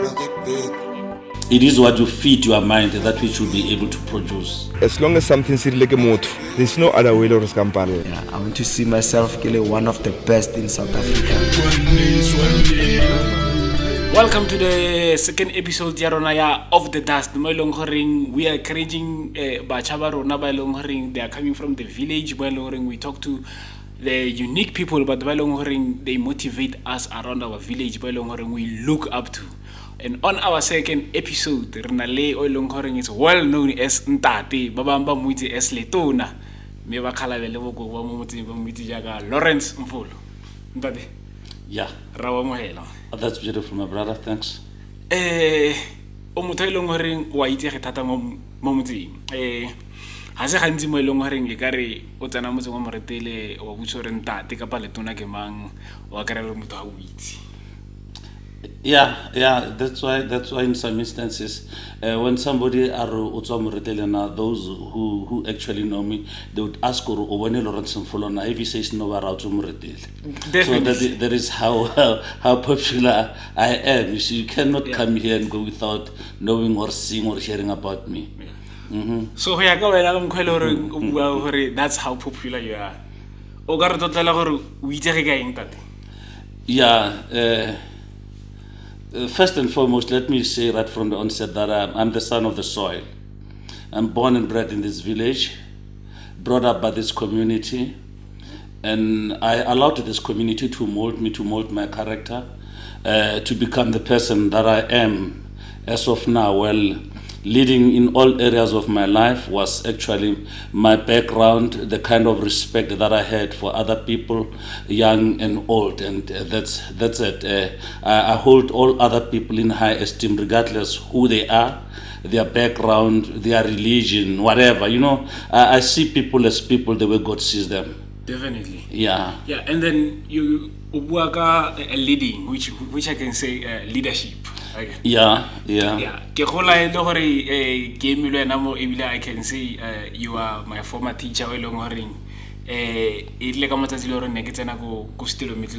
It is what you feed your mind that which you'll be able to produce. As long as something's like a motor, there's no other way to scampal. Yeah, I want to see myself one of the best in South Africa. Welcome to the second episode ya of the dust. We are encouraging Bachabaro they are coming from the village. We talk to the unique people, but they motivate us around our village. We look up to. And on our second episode, Renale Oilonghoring is well known as Ntate, Babamba Muti as Letona. Meva Kalalevo Muti Jaga, Lawrence Mfolo. Ntate. Yeah. Rawamuhela. That's beautiful, my brother. Thanks. Omutelonghoring Waiti Tata Momuti. Hase gantsi mo eleng horeng e kare o tsena motse wa moretele wa butso re ntate ka paletona ke mang wa kare re motho a uitsi. Yeah, that's why in some instances, when somebody those who actually know me, they would ask or Lawrence Mfolo na if he says no about so that is how popular I am. You see, you cannot come here and go without knowing or seeing or hearing about me. So that's how popular you are. Yeah. First and foremost, let me say right from the onset that I'm the son of the soil. I'm born and bred in this village, brought up by this community, and I allowed this community to mold me, to mold my character, to become the person that I am as of now. Well, leading in all areas of my life was actually my background, the kind of respect that I had for other people, young and old, and that's it. I hold all other people in high esteem, regardless who they are, their background, their religion, whatever. You know, I see people as people the way God sees them. Definitely. Yeah. Yeah, and then you work leading, which I can say leadership. Okay. Yeah. I can say you are my former teacher. Middle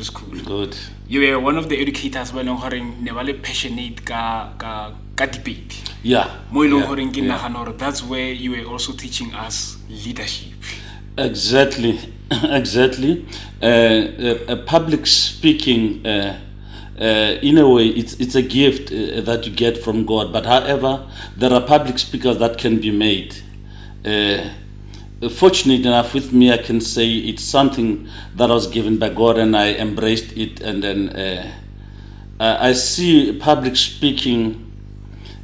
school. Good. You were one of the educators never passionate ka debate. Yeah. That's where you were also teaching us leadership. Exactly. Public speaking, in a way, it's a gift that you get from God. But however, there are public speakers that can be made. Fortunate enough with me, I can say it's something that was given by God, and I embraced it. And then I see public speaking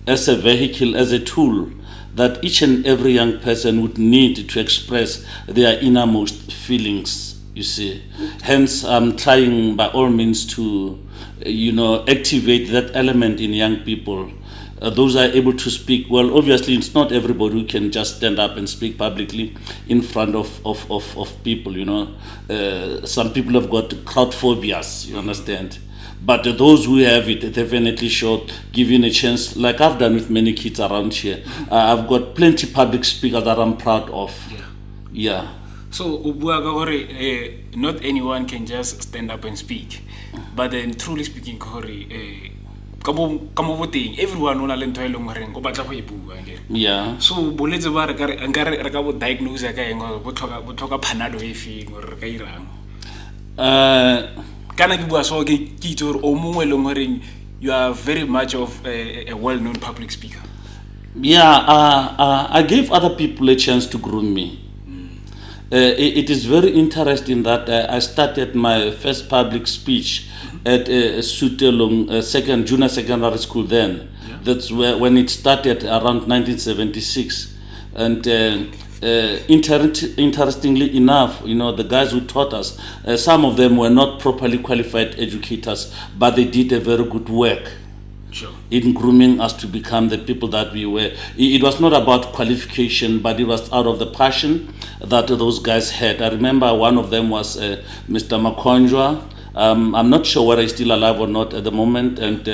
as a vehicle, as a tool that each and every young person would need to express their innermost feelings, you see. Hence, I'm trying by all means to, activate that element in young people. Those are able to speak. Well, obviously, it's not everybody who can just stand up and speak publicly in front of people, Some people have got crowd phobias, you understand. But those who have it definitely should give you a chance, like I've done with many kids around here. I've got plenty public speakers that I'm proud of. Yeah. So, not anyone can just stand up and speak. But then, truly speaking, everyone will learn to yeah. So, boletse ba re ka bo diagnose ka eng go tlhoka panado e feng or ka irang. You are very much of a well-known public speaker. Yeah, I gave other people a chance to groom me. It is very interesting that I started my first public speech at Sutelong Junior Secondary School then. Yeah. That's when it started around 1976. And interestingly enough, the guys who taught us, some of them were not properly qualified educators, but they did a very good work. Sure. In grooming us to become the people that we were. It was not about qualification, but it was out of the passion that those guys had. I remember one of them was Mr. Makonjwa. I'm not sure whether he's still alive or not at the moment. And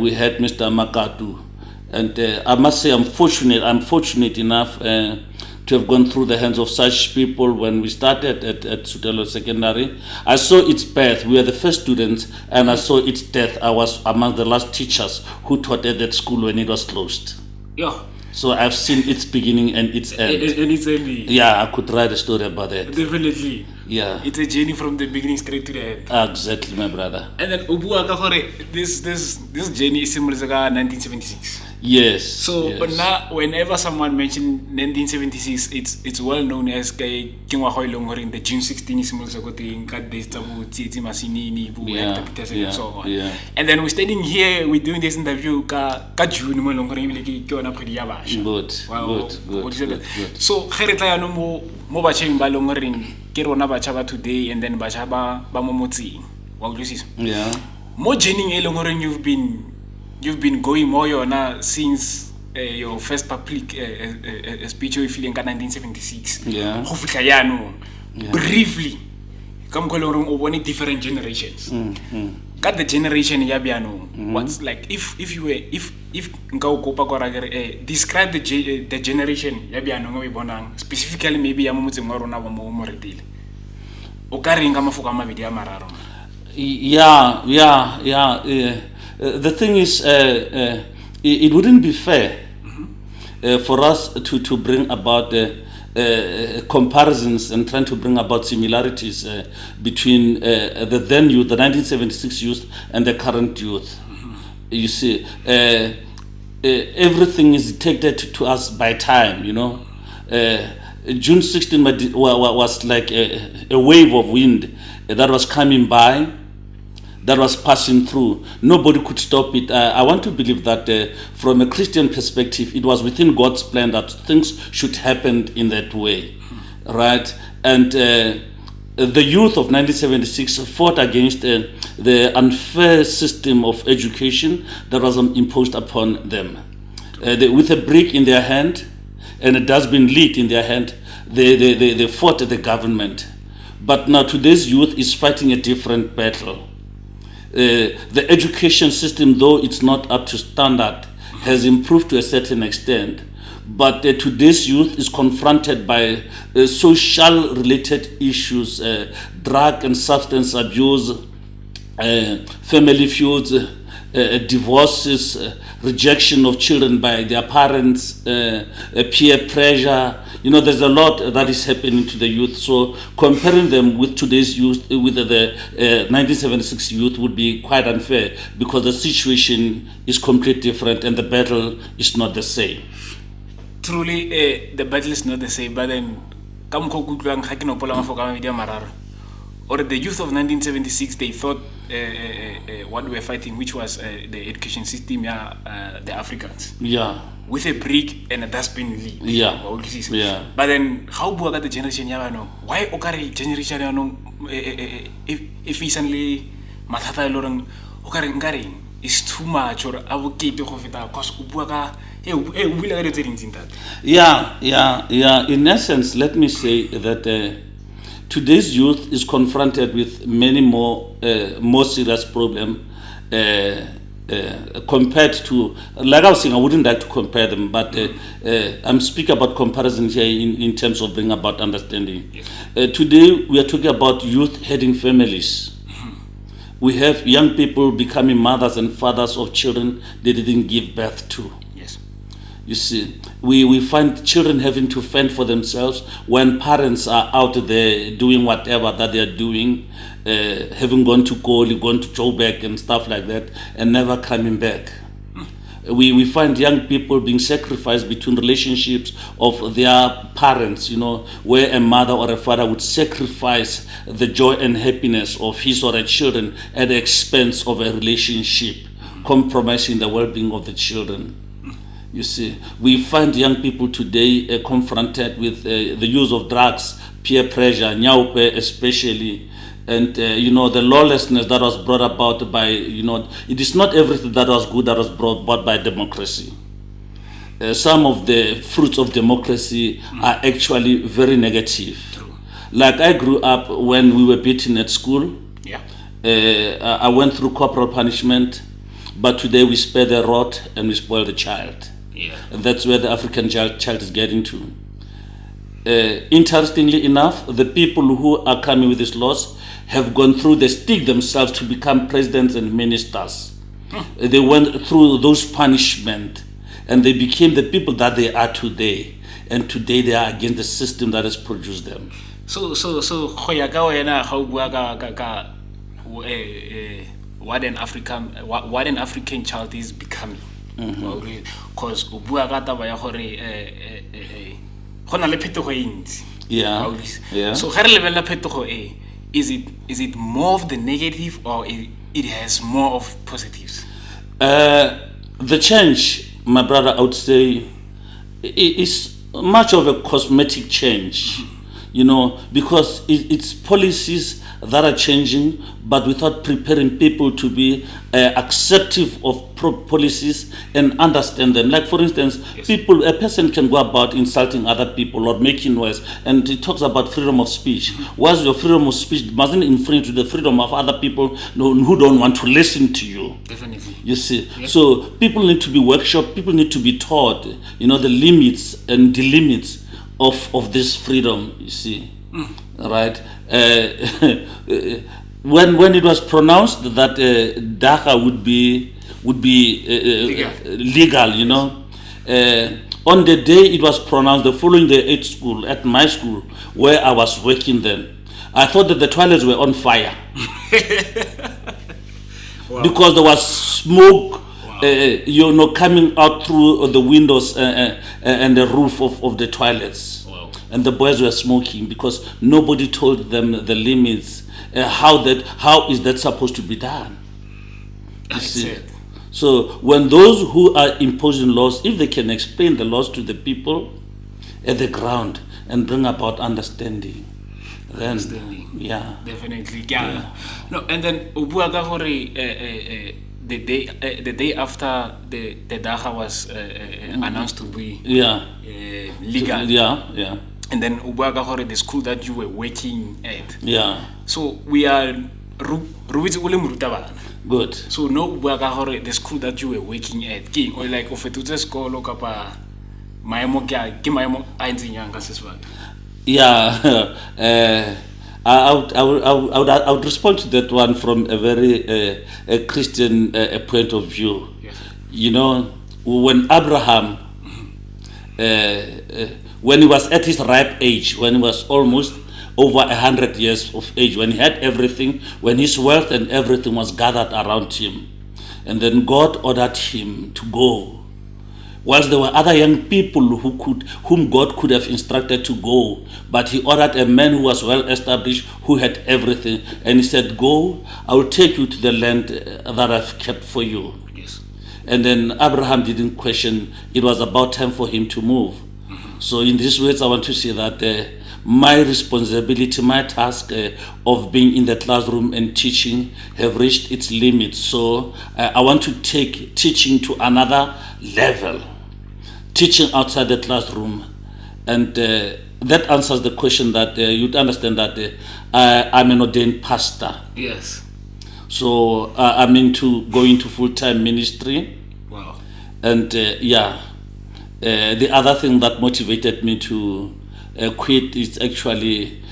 we had Mr. Makatu. And I must say I'm fortunate enough to have gone through the hands of such people. When we started at Sutelo Secondary, I saw its birth. We were the first students, and I saw its death. I was among the last teachers who taught at that school when it was closed. Yeah. So I've seen its beginning and its end. And it's early. Yeah, I could write a story about that. Definitely. Yeah. It's a journey from the beginning straight to the end. Exactly, my brother. And then this journey is similar to 1976. Yes. So yes. now, whenever someone mentions 1976, it's well known as the June 16 is similar to Yeah. so on. Yeah. And then we're standing here, we're doing this interview June Good. Good. So mo batjheng ba long reng ke rona batjha ba today and then batjha ba mo motseng wa utlwisisa Yeah. mo journey e leng reng you've been going more yona since your first public speech you feeling ka 1976 Yeah. go fitla yaanong briefly ka mo le reng o bone different generations ka the generation ya bianong what's like if nka o kopa go ra describe the generation ya bianong we bonang specifically maybe ya mo motseng wa rona ba mo retile o ka reng ka mafoko a mabedi a mararo. Yeah. The thing is, it wouldn't be fair for us to bring about comparisons and trying to bring about similarities between the then youth, the 1976 youth, and the current youth. You see, everything is dictated to us by time, you know. June 16 was like a wave of wind that was coming by, that was passing through. Nobody could stop it. I want to believe that from a Christian perspective, it was within God's plan that things should happen in that way, right? And the youth of 1976 fought against the unfair system of education that was imposed upon them. With a brick in their hand and a dustbin lid in their hand, they fought the government. But now today's youth is fighting a different battle. The education system, though it's not up to standard, has improved to a certain extent. But today's youth is confronted by social-related issues, drug and substance abuse, family feuds, divorces, rejection of children by their parents, peer pressure. You know, there's a lot that is happening to the youth. So comparing them with today's youth, with the 1976 youth, would be quite unfair because the situation is completely different and the battle is not the same. Truly, the battle is not the same. But then, or the youth of 1976, they thought what we were fighting, which was the education system, the Africans. Yeah. With a brick and a dustbin lid. Yeah. Yeah. But then, how about the generation yano? Why okare generation yano? If recently, matata lorang okare ngari is too much or avocate of it because ubuaka. Yeah. In essence, let me say that today's youth is confronted with many more serious problems compared to, like I was saying, I wouldn't like to compare them, but I'm speaking about comparison here in terms of bringing about understanding. Yes. Today, we are talking about youth heading families. We have young people becoming mothers and fathers of children they didn't give birth to. Yes. You see, we find children having to fend for themselves when parents are out there doing whatever that they are doing, having gone to Goli, gone to Joburg and stuff like that, and never coming back. We find young people being sacrificed between relationships of their parents, you know, where a mother or a father would sacrifice the joy and happiness of his or her children at the expense of a relationship, compromising the well-being of the children. You see, we find young people today confronted with the use of drugs, peer pressure, nyaupe especially, and you know, the lawlessness that was brought about by, you know, it is not everything that was good that was brought about by democracy. Some of the fruits of democracy are actually very negative. True. Like I grew up when we were beaten at school. Yeah. I went through corporal punishment. but today we spare the rod and we spoil the child. Yeah. And that's where the African child is getting to. Interestingly enough, the people who are coming with these laws have gone through the stick themselves to become presidents and ministers. They went through those punishment and they became the people that they are today. And today they are against the system that has produced them. So go ya ka wena ga o bua ka what an African child is becoming. Because o bua ka taba ya gore go na le phetogo e ntsi. Yeah. Yeah. So ga re lebella phetogo is it more of the negative or it has more of positives? The change, my brother, I would say, is much of a cosmetic change, because it's policies that are changing, but without preparing people to be acceptive of policies and understand them. Like, for instance, a person can go about insulting other people or making noise, and it talks about freedom of speech. Whilst your freedom of speech mustn't infringe the freedom of other people who don't want to listen to you. Definitely. You see, so people need to be workshopped, people need to be taught, the limits and the limits of this freedom, you see. Right? When it was pronounced that daga would be legal, on the day it was pronounced, the following day at my school where I was working then, I thought that the toilets were on fire. Wow. Because there was smoke, coming out through the windows and the roof of the toilets. Wow. And the boys were smoking because nobody told them the limits. How is that supposed to be done? You see? So when those who are imposing laws, if they can explain the laws to the people at the ground and bring about understanding, then definitely. Yeah. No, and then ubua ka gore the day after the daga was announced to be legal. Yeah. And then ubua ka gore the school that you were working at. Yeah. So we are Rubitsi ule morutabana. Good. So no ubua ka gore the school that you were working at king or like o fetotse sekolo kapa maemo ke maemo a ntseng yang ka seswana. Yeah, I would respond to that one from a very Christian point of view. Yes. When Abraham, when he was at his ripe age, when he was almost over 100 years of age, when he had everything, when his wealth and everything was gathered around him, and then God ordered him to go. Whilst there were other young people whom God could have instructed to go, but he ordered a man who was well established, who had everything, and he said, "Go, I will take you to the land that I've kept for you." Yes. And then Abraham didn't question. It was about time for him to move. So in these words, I want to say that my responsibility, my task of being in the classroom and teaching have reached its limits. So I want to take teaching to another level. Teaching outside the classroom, and that answers the question that you'd understand that I'm an ordained pastor. Yes. So I'm into going to full-time ministry. Wow. And the other thing that motivated me to quit is actually,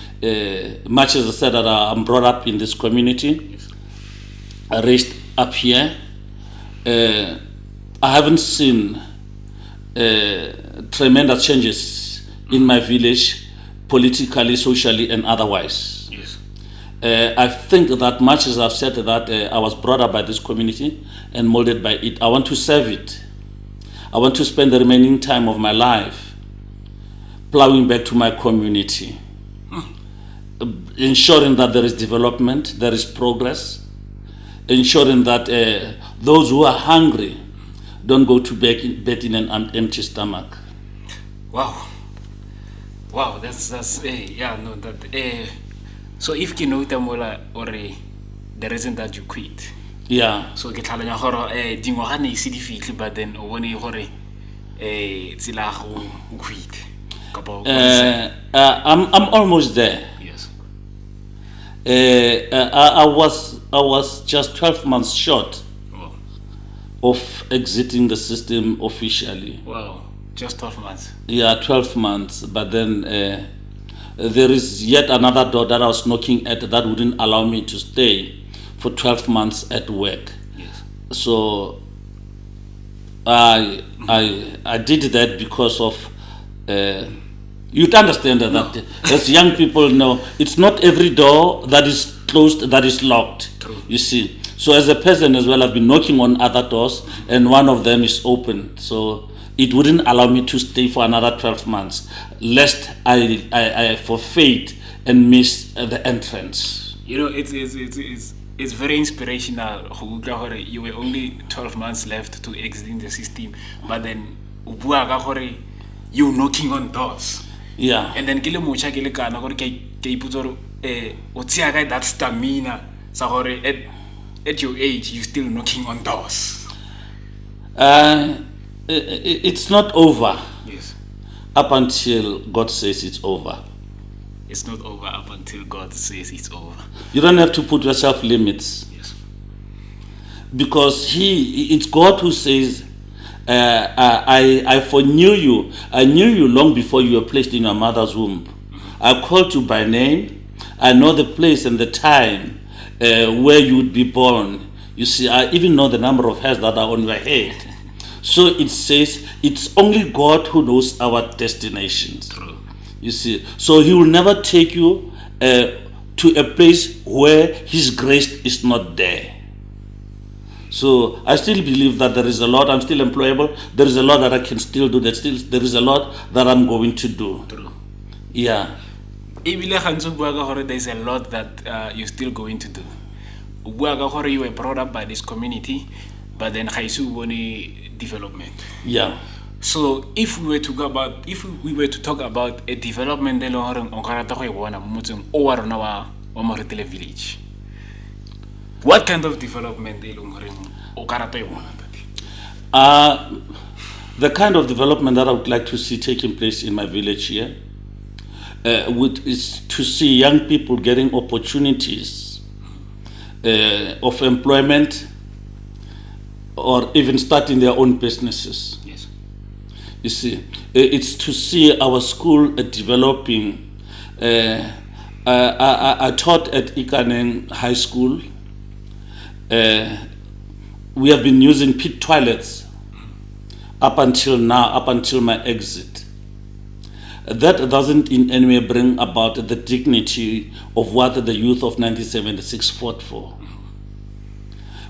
much as I said that I'm brought up in this community, I raised up here. I haven't seen tremendous changes in my village, politically, socially, and otherwise. Yes. I think that much as I've said that I was brought up by this community and molded by it, I want to serve it. I want to spend the remaining time of my life plowing back to my community, ensuring that there is development, there is progress, ensuring that those who are hungry don't go to bed in an empty stomach. Wow, that's so if you know tamola or the reason that you quit. Yeah. So get tlhalanya gore dingwaga ne se di fitlhe, but then o bone gore tsela go quit. I'm almost there. Yes. I was just 12 months short. Oh. of exiting the system officially. Wow, just 12 months. Yeah, 12 months. But then there is yet another door that I was knocking at that wouldn't allow me to stay for 12 months at work. Yes. So I did that because of you'd understand that as young people know, it's not every door that is closed that is locked. True. You see. So as a person as well, I've been knocking on other doors, and one of them is open. So it wouldn't allow me to stay for another 12 months, lest I forfeit and miss the entrance. You know, it's very inspirational. You were only 12 months left to exiting the system, but then you're knocking on doors. Yeah. And then kile mocha kile kana gore ke iputso o tsia ka that stamina sa gore at your age you still knocking on doors. It's not over Yes. up until God says it's over. It's not over up until God says it's over. You don't have to put yourself limits, Yes. because it's God who says, I foreknew you. I knew you long before you were placed in your mother's womb. I called you by name. I know the place and the time where you would be born. You see, I even know the number of hairs that are on your head. So it says it's only God who knows our destinations. True. You see, so He will never take you to a place where His grace is not there. So I still believe that there is a lot. I'm still employable. There is a lot that I can still do. There is a lot that I'm going to do. True. Yeah. There's a lot that you're still going to do. You were brought up by this community, but then development. Yeah. So if we were to talk about a development village, what kind of development the kind of development that I would like to see taking place in my village here is to see young people getting opportunities of employment or even starting their own businesses. Yes. You see, it's to see our school developing. I taught at Ikaneng High School. We have been using pit toilets up until now, up until my exit. That doesn't in any way bring about the dignity of what the youth of 1976 fought for.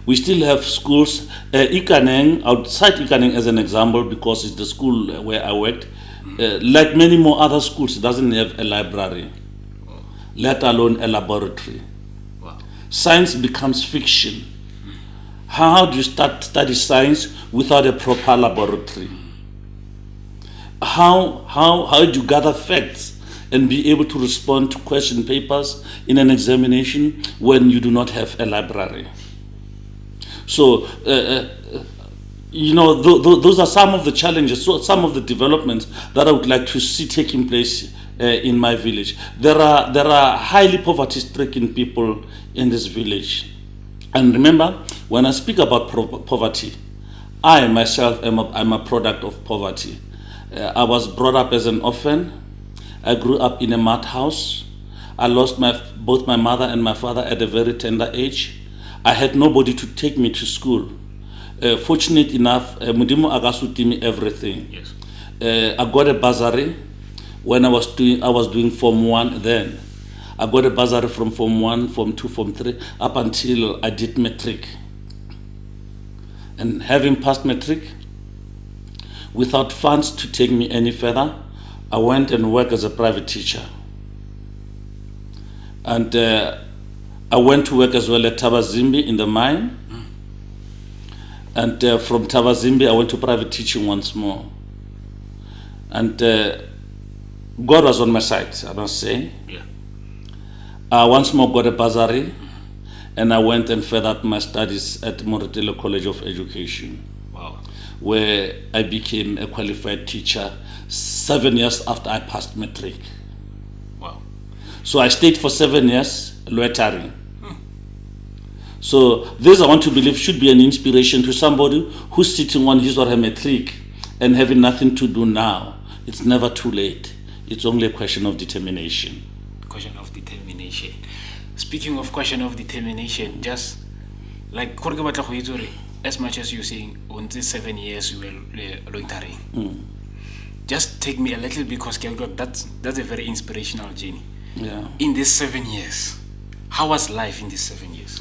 We still have schools, Ikaneng, outside Ikaneng as an example, because it's the school where I worked. Like many more other schools, it doesn't have a library, let alone a laboratory. Wow. Science becomes fiction. How do you study science without a proper laboratory? How do you gather facts and be able to respond to question papers in an examination when you do not have a library? So, those are some of the challenges, so some of the developments that I would like to see taking place in my village. There are highly poverty-stricken people in this village. And remember, when I speak about poverty, I myself I'm a product of poverty. I was brought up as an orphan. I grew up in a mud house. I lost both my mother and my father at a very tender age. I had nobody to take me to school. Fortunate enough, Mudimo Agasuti me everything. Yes. I got a bursary when I was doing Form 1 then. I got a bursary from Form 1, Form 2, Form 3, up until I did Matric. And having passed Matric, without funds to take me any further, I went and worked as a private teacher. And I went to work as well at Tabazimbi in the mine. And from Tabazimbi, I went to private teaching once more. And God was on my side, I must say. Yeah. I once more got a bursary, and I went and furthered my studies at Moretele College of Education. Wow. Where I became a qualified teacher 7 years after I passed Matric. Wow. So I stayed for 7 years loitering. So this, I want to believe, should be an inspiration to somebody who's sitting on his or her matric and having nothing to do now. It's never too late. It's only a question of determination. Question of determination. Speaking of question of determination, just like as much as you're saying, on these 7 years you were loitering. Just take me a little bit, because that's a very inspirational journey. Yeah. In these 7 years, how was life in these 7 years?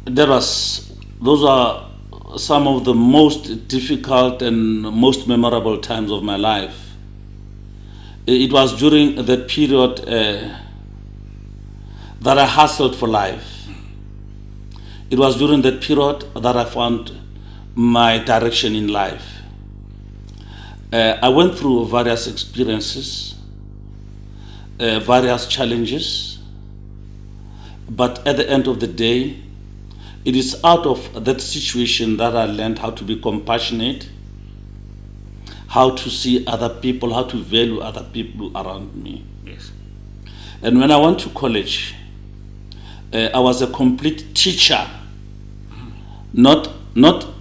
Those are some of the most difficult and most memorable times of my life. It was during that period that I hustled for life. It was during that period that I found my direction in life. I went through various experiences, various challenges, but at the end of the day, it is out of that situation that I learned how to be compassionate, how to see other people, how to value other people around me. Yes. And when I went to college, I was a complete teacher, not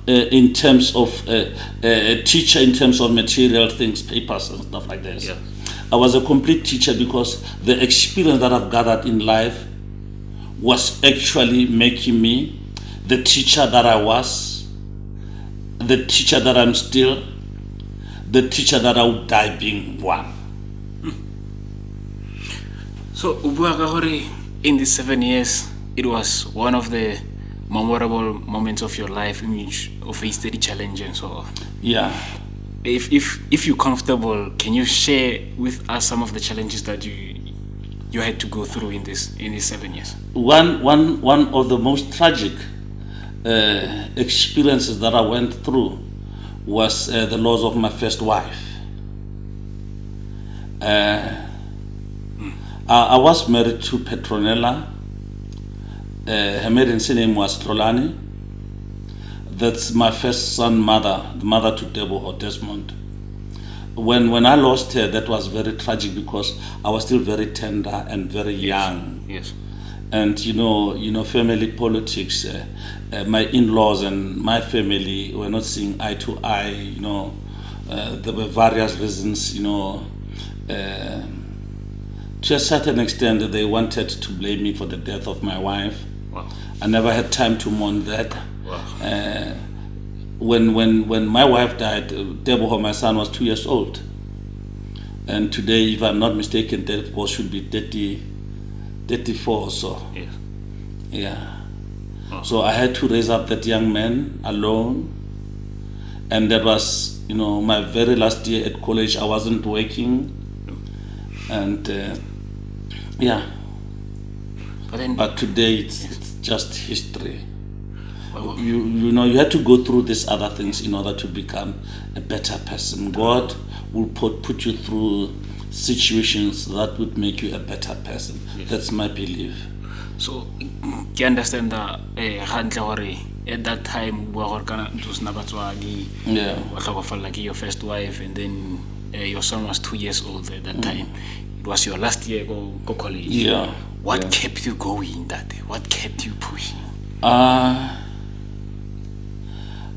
in terms of a teacher in terms of material things, papers and stuff like this. Yeah. I was a complete teacher because the experience that I've gathered in life was actually making me the teacher that I was, the teacher that I'm still, the teacher that I would die being one. So, in these 7 years, it was one of the memorable moments of your life in which you faced the challenge and so on. Yeah. If you're comfortable, can you share with us some of the challenges that you had to go through in these 7 years? One of the most tragic experiences that I went through was the loss of my first wife. I was married to Petronella. Her maiden name was Trolani. That's my first son mother, the mother to Deborah Desmond. When I lost her, that was very tragic because I was still very tender and very young. Yes. And you know, family politics. My in-laws and my family were not seeing eye to eye. There were various reasons. To a certain extent, they wanted to blame me for the death of my wife. Wow. I never had time to mourn that. Wow. When my wife died, Deborah, my son, was 2 years old. And today, if I'm not mistaken, Deborah should be 34 or so. Yes. Yeah. Oh. So I had to raise up that young man alone. And that was, my very last year at college. I wasn't working. And yeah. But today it's just history. Well, You had to go through these other things in order to become a better person. God will put you through situations that would make you a better person. Yes. That's my belief. So, you understand that at that time, Yeah. your first wife, and then your son was 2 years old at that time. It was your last year go college. Yeah. What Yeah. kept you going that day? What kept you pushing?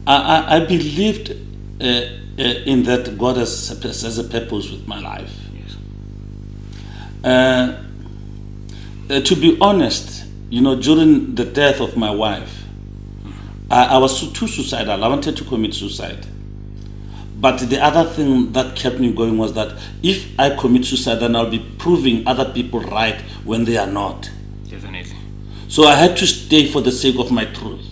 I believed in that God has a purpose with my life. Yes. To be honest, during the death of my wife, I was too suicidal. I wanted to commit suicide. But the other thing that kept me going was that if I commit suicide, then I'll be proving other people right when they are not. Definitely. So I had to stay for the sake of my truth.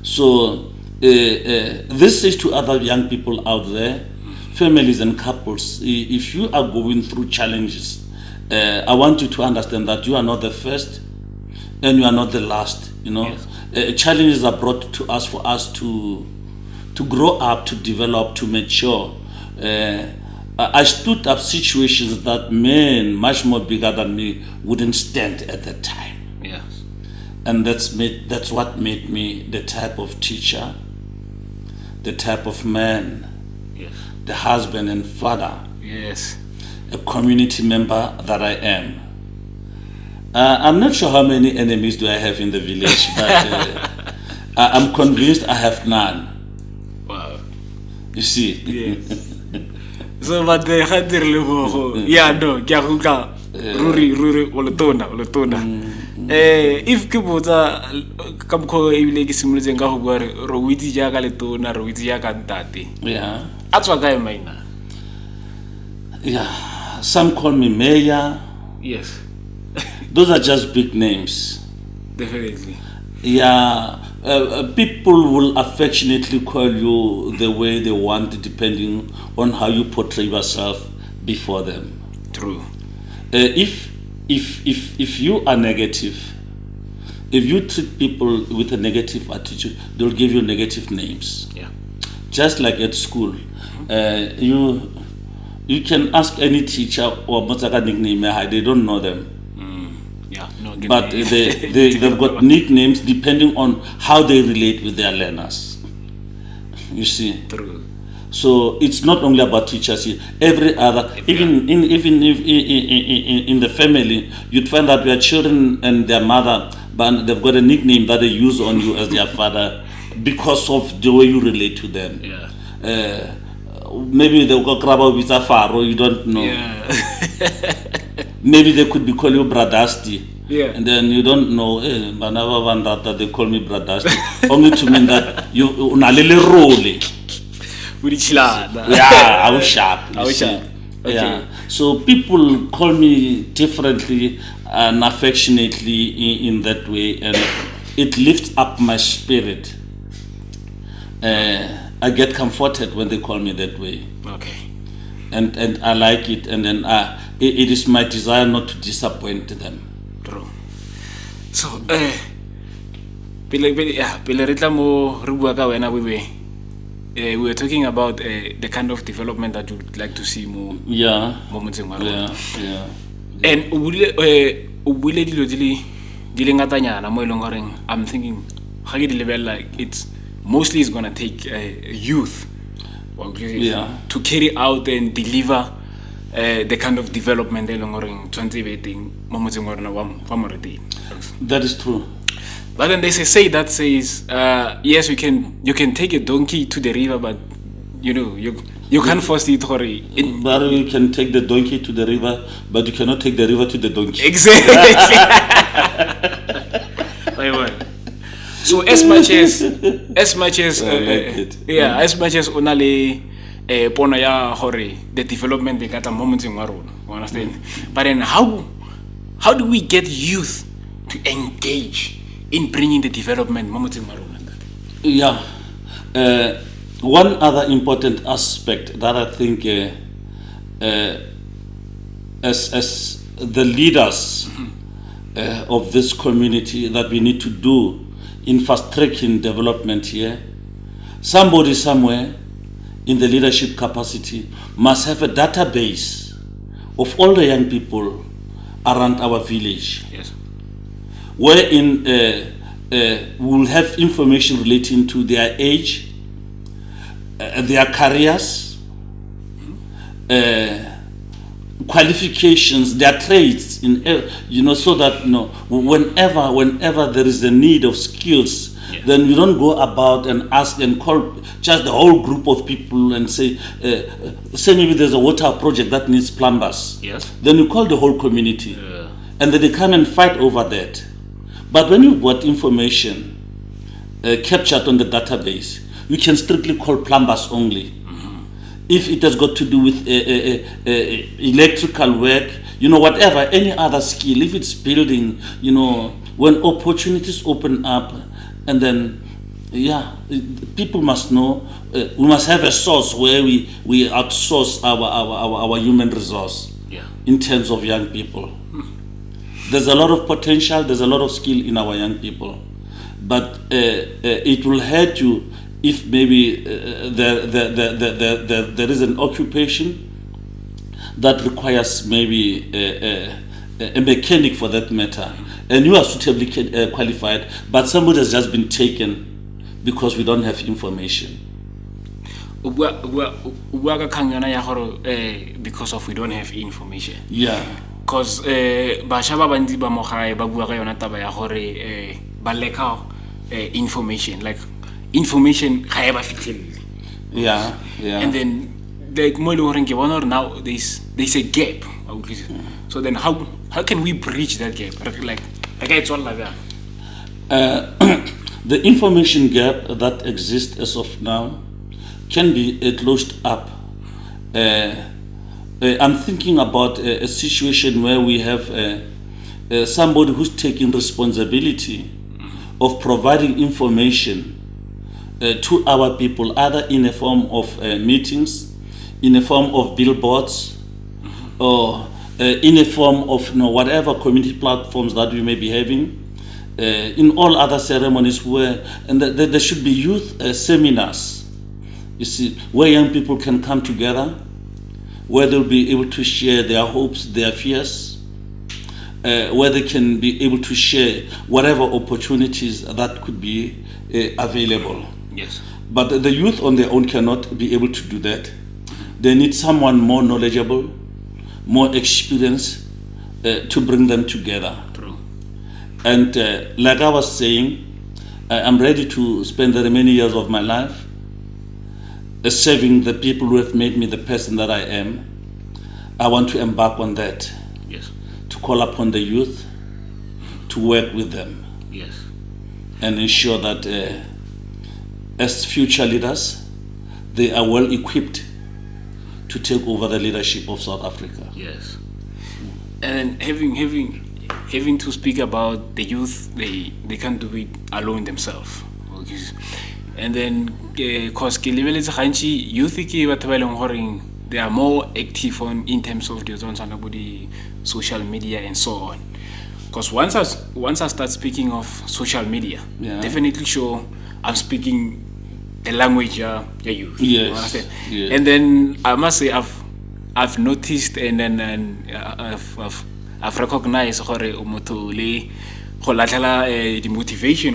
So this is to other young people out there, families and couples. If you are going through challenges, I want you to understand that you are not the first and you are not the last. Yes. Challenges are brought to us for us to grow up, to develop, to mature. I stood up situations that men much more bigger than me wouldn't stand at that time. Yes. And that's what made me the type of teacher, the type of man, Yes. the husband and father, Yes. a community member that I am. I'm not sure how many enemies do I have in the village, but I'm convinced I have none. Wow. You see? Yes. So but the khatir le go yeah no ke a go ka ruri o letona if ke botsa ka mkho e bile ke simoletseng ka go bua ro witse ja ka letona ro witse ja ka ntate Yeah. a tswa ka maina Yeah. Some call me Mayor. yes Those are just big names. definitely Yeah. People will affectionately call you the way they want, depending on how you portray yourself before them. true If you are negative, if you treat people with a negative attitude, they'll give you negative names. yeah Just like at school, you can ask any teacher or Motaka nickname, they don't know them. yeah no But they've got nicknames depending on how they relate with their learners. You see? true So it's not only about teachers here. Every other, even in the family, you'd find that your children and their mother, but they've got a nickname that they use on you as their father because of the way you relate to them. yeah Maybe they'll go grab with a faro, you don't know. yeah Maybe they could be calling you Bradasti. Yeah. And then you don't know, that they call me Bradasti. Only to mean that you unalele role. Yeah, I was sharp. I was sharp. Okay. Yeah. So people call me differently and affectionately in that way, and it lifts up my spirit. I get comforted when they call me that way, okay and I like it. And then it is my desire not to disappoint them. true so pele re tla mo re bua ka wena we were talking about the kind of development that you would like to see mo motseng wa rona. Yeah. And o buile dilo di le ngatanyana mo eleng goreng I'm thinking ga ke di lebella it's mostly is going to take youth to carry out and deliver the kind of development eleng goreng tshwantse be teng mo motseng wa rona wa Moretele. That is true. But then there's a say that says, yes, you can take a donkey to the river, but you can't force it. But you can take the donkey to the river, but you cannot take the river to the donkey. Exactly. So as much as onale pono ya hore the development they got a moment in Warun, you understand? But then how do we get youth to engage in bringing the development moments in Maruna? Yeah. One other important aspect that I think as the leaders of this community that we need to do in fast-tracking development here, somebody somewhere in the leadership capacity must have a database of all the young people around our village. Yes. Wherein we'll have information relating to their age, their careers, qualifications, their trades, so that whenever there is a need of skills, then you don't go about and ask and call just the whole group of people and say maybe there's a water project that needs plumbers. Yes. Then you call the whole community, and then they come and fight over that. But when you've got information captured on the database, you can strictly call plumbers only. If it has got to do with electrical work, whatever, any other skill, if it's building, when opportunities open up, and then, people must know, we must have a source where we outsource our human resource in terms of young people. There's a lot of potential, there's a lot of skill in our young people, but it will hurt you if maybe there is an occupation that requires maybe a mechanic for that matter, and you are suitably qualified, but somebody has just been taken because we don't have information. Because of we don't have information. Yeah. because bašwa ba bantsi ba mo gae ba bua ka yona taba ya gore ba leka information, like information ga e ba fitlhelele. Yeah. And then like mo e leng goreng ke bona gore now there's a gap. So then how can we bridge that gap? Like I told you, the information gap that exists as of now can be closed up. I'm thinking about a situation where we have somebody who's taking responsibility of providing information to our people, either in a form of meetings, in a form of billboards, or in a form of whatever community platforms that we may be having, in all other ceremonies where, and there should be youth seminars, you see, where young people can come together, where they'll be able to share their hopes, their fears, where they can be able to share whatever opportunities that could be available. yes, But the youth on their own cannot be able to do that. They need someone more knowledgeable, more experienced to bring them together. true. And like I was saying, I'm ready to spend the remaining years of my life serving the people who have made me the person that I am. I want to embark on that, Yes, to call upon the youth, to work with them, yes, and ensure that as future leaders, they are well equipped to take over the leadership of South Africa. yes. And having to speak about the youth, they can't do it alone themselves. Okay. And then cause ke lebeletse gantsi youth ke batho ba leng gore they are more active in terms of the social media and so on. Because once I start speaking of social media, Yeah. definitely sure I'm speaking the language ya youth. Yes, You understand? yes. And then I must say I've noticed and then I've recognized gore o motho le go latela the motivation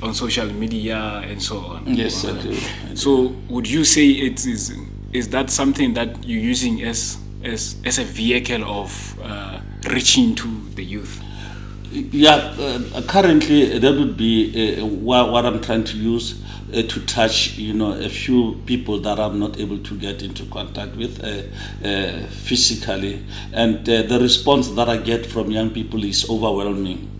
on social media and so on. Yes, I do. So would you say is that something that you're using as a vehicle of reaching to the youth? Yeah, currently that would be what I'm trying to use to touch, a few people that I'm not able to get into contact with physically, and the response that I get from young people is overwhelming.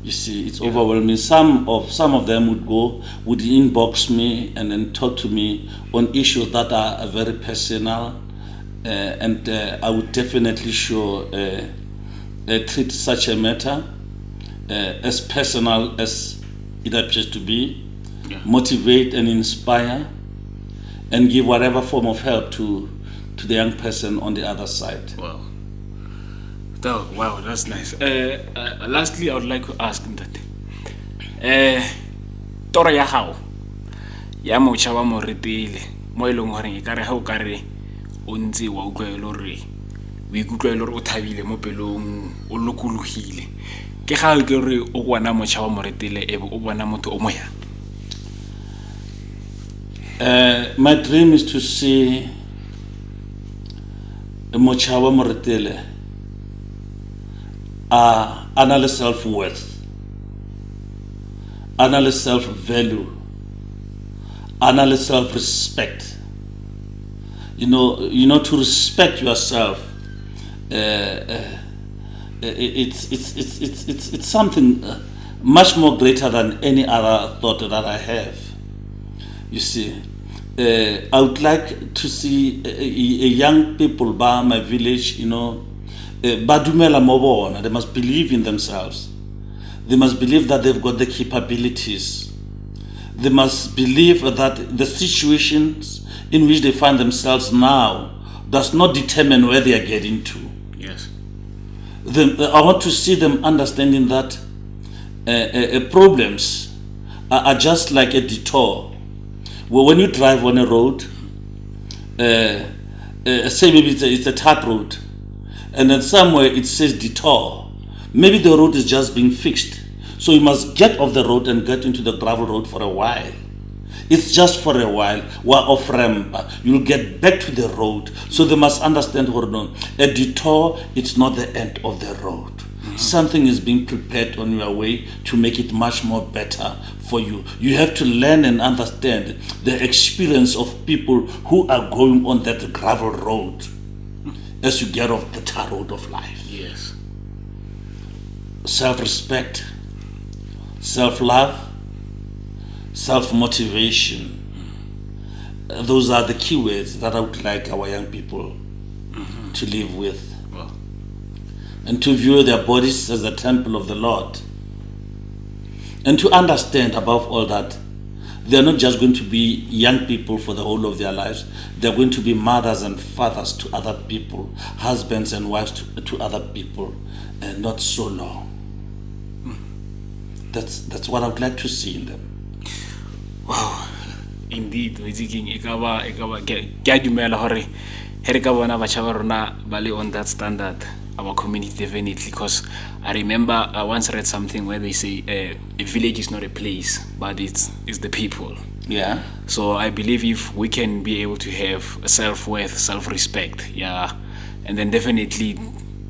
You see, it's overwhelming. Some of them would inbox me and then talk to me on issues that are very personal, and I would definitely treat such a matter as personal as it appears to be, motivate and inspire, and give whatever form of help to the young person on the other side. Wow. Oh, wow, that's nice. Lastly, I would like to ask that toro ya gago ya motšha wa moretele mo e leng gore e kare ga o kare o ntse wa utlwela gore o ikutlwa le gore o thabile mo pelong o lokologile ke ga o ke gore o bona motšha wa moretele e o bona motho o moya. My dream is to see motšha wa moretele analyze self-worth, analyze self-value, analyze self-respect. To respect yourself. It's something much more greater than any other thought that I have. You see, I would like to see a young people by my village, badumela mo bona. They must believe in themselves. They must believe that they've got the capabilities. They must believe that the situations in which they find themselves now does not determine where they are getting to. Yes. I want to see them understanding that problems are just like a detour. Well, when you drive on a road, say maybe it's a tarred road, and then somewhere it says detour. Maybe the road is just being fixed, so you must get off the road and get into the gravel road for a while. It's just for a while. We're off ramp. You'll get back to the road. So they must understand, no, a detour, it's not the end of the road. Something is being prepared on your way to make it much more better for you. You have to learn and understand the experience of people who are going on that gravel road as you get off the tar road of life. Yes. Self-respect, self-love, self-motivation. Those are the keywords that I would like our young people to live with. Well, And to view their bodies as the temple of the Lord. And to understand above all that they're not just going to be young people for the whole of their lives. They're going to be mothers and fathers to other people, husbands and wives to other people, and not so long. That's what I would like to see in them. wow, indeed, ke a dumela hore he re ka bona batjha ba rona ba le on that standard, our community definitely, because I remember I once read something where they say a village is not a place, but it's the people. Yeah. So I believe if we can be able to have self-worth, self-respect, yeah, and then definitely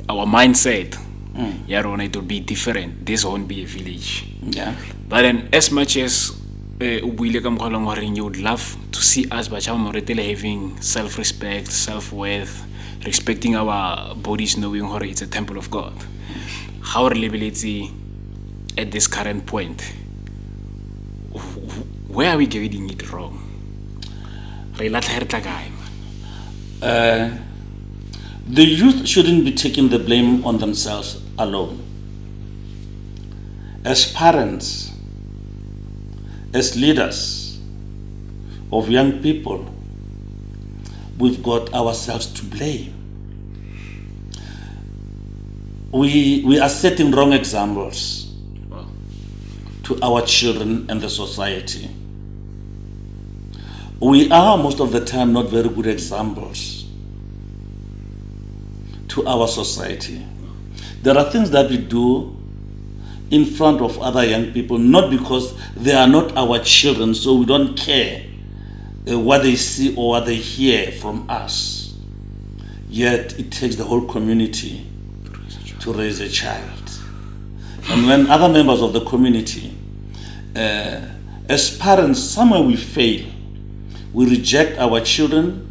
our mindset, yeah, Rona, it will be different. This won't be a village. Yeah. But then as much as you would love to see us having self-respect, self-worth, respecting our bodies, knowing how it's a temple of God. How reliability at this current point, where are we getting it wrong? The youth shouldn't be taking the blame on themselves alone. As parents, as leaders of young people, we've got ourselves to blame. We are setting wrong examples to our children and the society. We are most of the time not very good examples to our society. There are things that we do in front of other young people, not because they are not our children, so we don't care what they see or what they hear from us. Yet it takes the whole community to raise a child. And when other members of the community, as parents, somewhere we fail. We reject our children,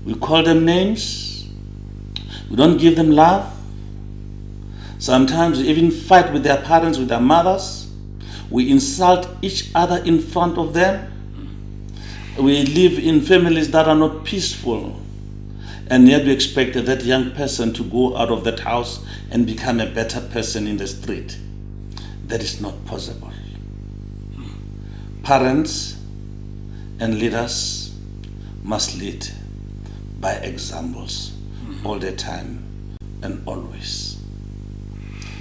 we call them names, we don't give them love. Sometimes we even fight with their parents, with their mothers. We insult each other in front of them. We live in families that are not peaceful. And yet we expect that young person to go out of that house and become a better person in the street. That is not possible. Parents and leaders must lead by examples all the time and always.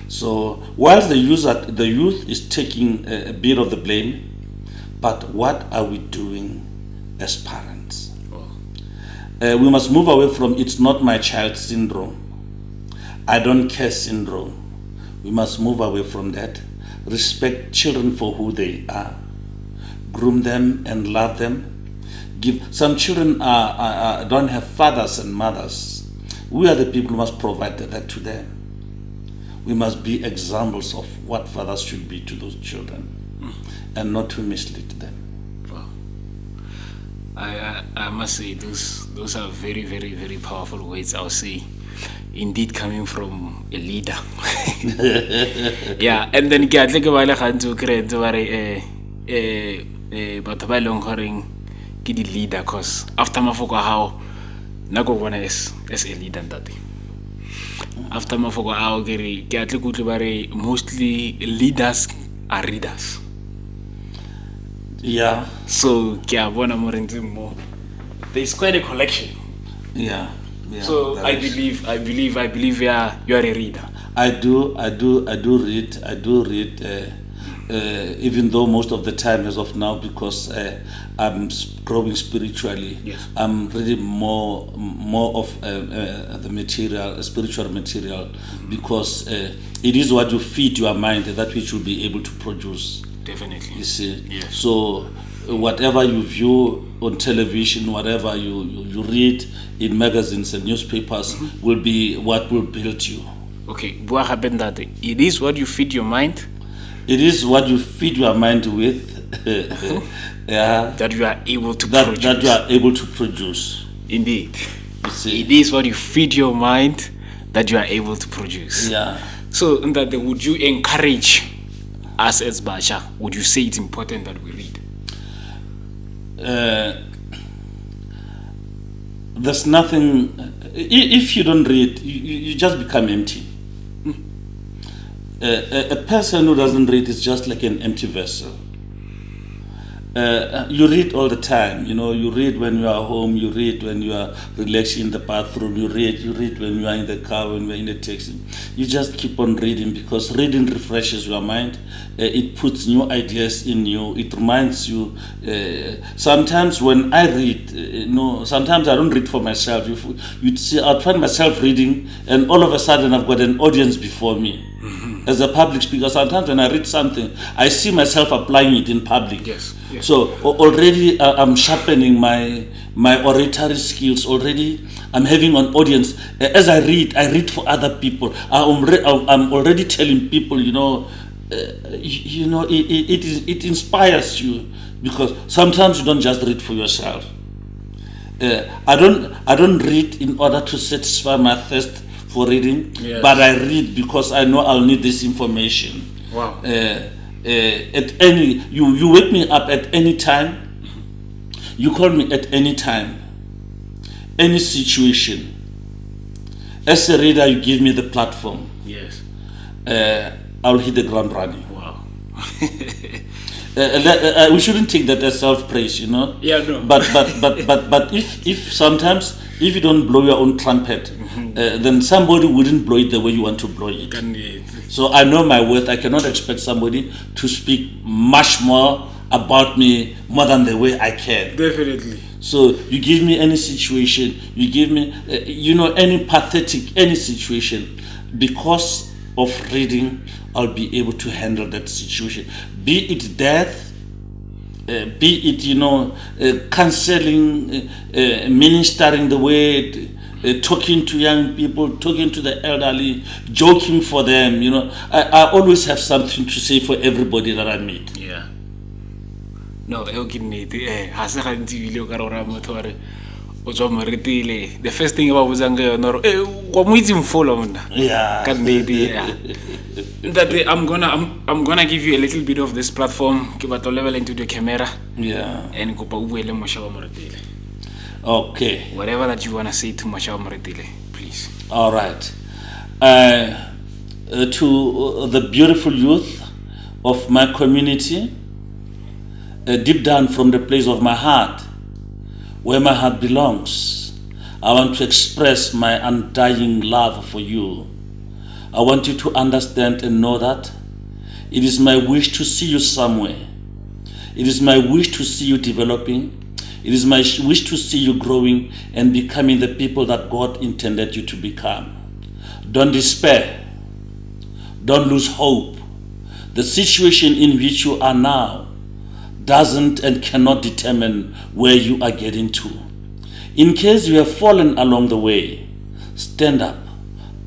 So whilst the youth is taking a bit of the blame, but what are we doing as parents? We must move away from "it's not my child" syndrome, "I don't care" syndrome. We must move away from that. Respect children for who they are. Groom them and love them. Some children don't have fathers and mothers. We are the people who must provide that to them. We must be examples of what fathers should be to those children and not to mislead them. Wow. I must say those are very, very, very powerful words, I'll say. Indeed, coming from a leader. Yeah, and then I think but ba long horeng ke di leader, cause after mafoko how nako bona as a leader ntate. After mafoko ao ke re ke atle kutle ba re mostly leaders are readers. Yeah. So ke a bona mo rentse mo there's quite a collection. Yeah. So I believe yeah, you are a reader. I do read. Even though most of the time as of now, because I'm growing spiritually, yes. I'm reading more of the material, spiritual material, because it is what you feed your mind that which you'll be able to produce. Definitely. You see, yes. So whatever you view on television, whatever you read in magazines and newspapers will be what will build you. Okay, bua gape ntate, it is what you feed your mind It is what you feed your mind with yeah, that you are able to that produce. you are able to produce. Indeed. You see? It is what you feed your mind that you are able to produce. Yeah. So, Ndate, would you encourage us as Bacha? Would you say it's important that we read? There's nothing. If you don't read, you just become empty. A person who doesn't read is just like an empty vessel. You read all the time, you read when you are home, you read when you are relaxing in the bathroom, you read when you are in the car, when you are in the taxi. You just keep on reading because reading refreshes your mind. It puts new ideas in you. It reminds you. Sometimes when I read, sometimes I don't read for myself. You'd see, I'll find myself reading and all of a sudden I've got an audience before me. As a public speaker, sometimes when I read something, I see myself applying it in public. Yes. So already I'm sharpening my oratory skills. Already I'm having an audience. As I read for other people. I'm already telling people, it inspires you because sometimes you don't just read for yourself. I don't read in order to satisfy my thirst for reading, Yes. but I read because I know I'll need this information. Wow. You wake me up at any time, you call me at any time, any situation. As a reader, you give me the platform. Yes. I'll hit the ground running. Wow. We shouldn't take that as self-praise, Yeah, no. But if sometimes if you don't blow your own trumpet, then somebody wouldn't blow it the way you want to blow it. So I know my worth. I cannot expect somebody to speak much more about me more than the way I can. Definitely. So you give me any situation, you give me, any pathetic, any situation, because of reading, I'll be able to handle that situation. Be it death, be it, counseling, ministering the word, talking to young people, talking to the elderly, joking for them, I always have something to say for everybody that I meet. Yeah. No, the first thing about Mfolo. Yeah. That I'm gonna give you a little bit of this platform. Keep level into the camera. Yeah. And go Moretile. Okay. Whatever that you wanna say to Moretile, please. All right. To the beautiful youth of my community, deep down from the place of my heart, where my heart belongs, I want to express my undying love for you. I want you to understand and know that it is my wish to see you somewhere. It is my wish to see you developing. It is my wish to see you growing and becoming the people that God intended you to become. Don't despair. Don't lose hope. The situation in which you are now doesn't and cannot determine where you are getting to. In case you have fallen along the way, stand up,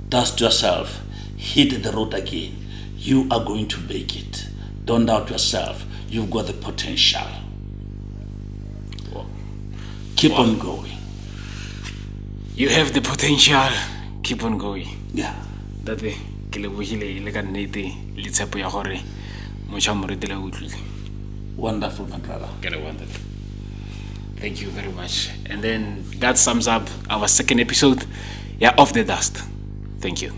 dust yourself, hit the road again. You are going to make it. Don't doubt yourself. You've got the potential. Keep on going. You have the potential. Keep on going. Yeah. That's it. Wonderful, my brother. Thank you very much. And then that sums up our second episode of The Dust. Thank you.